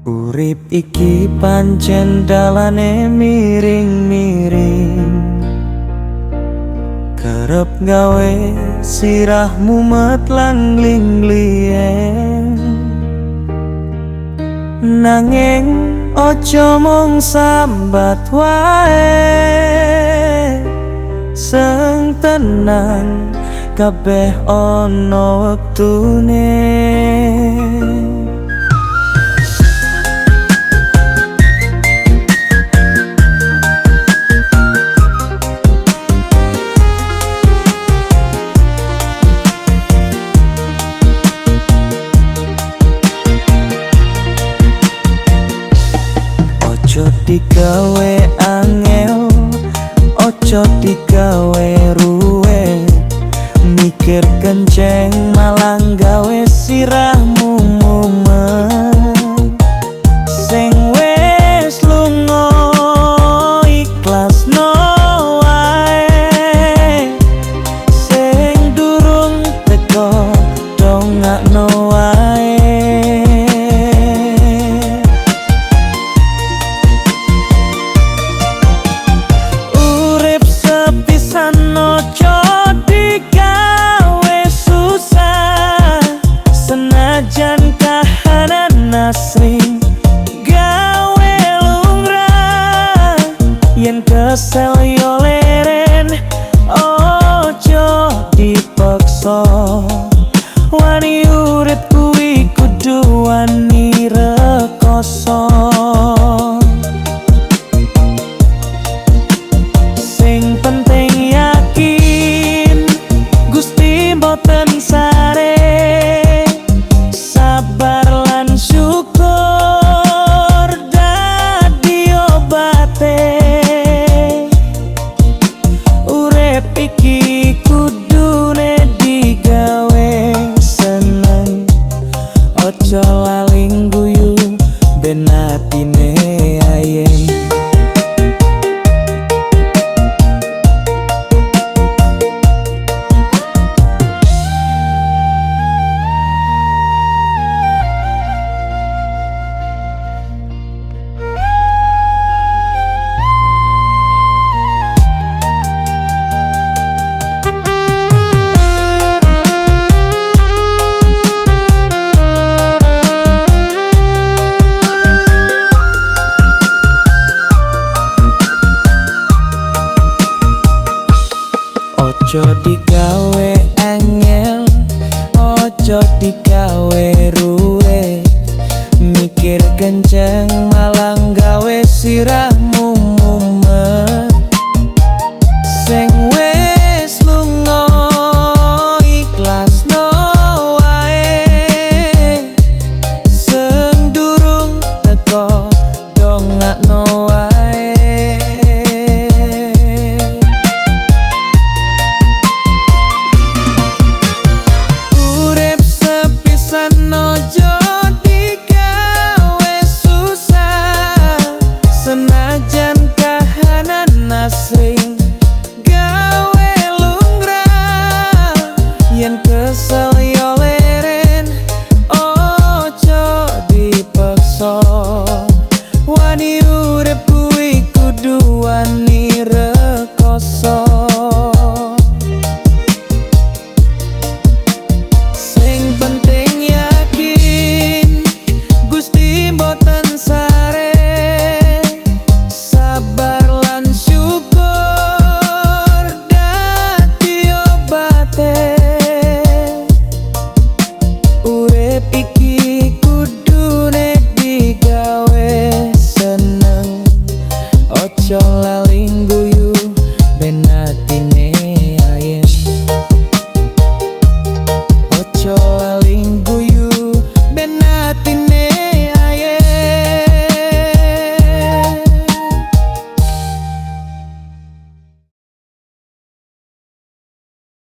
Urip iki pancen dalane miring-miring, kerep gawe sirahmu metlang glingglien. Nanging ojo mung sambat wae, sing tenang kabeh ana wektune. Ojo digawe angel, ojo digawe ruwe, mikir kenceng malah gawe sirahmu mumet. Sing wis lunga ikhlasno wae, sing durung teko dongakno wae. Senajan kahanan asring gawe lumrah, yen kesel yo leren ojo dipaksa. Wani urip kuwi kudu wani rekoso, sing penting yakin Gusti mboten sare. Sabar lan syukur dadi obate, urip iki kudune digawe seneng, ojo lali guyu ben atine ayem. Ojo digawe angel, ojo digawe ruwe, mikir kenceng malah gawe sirah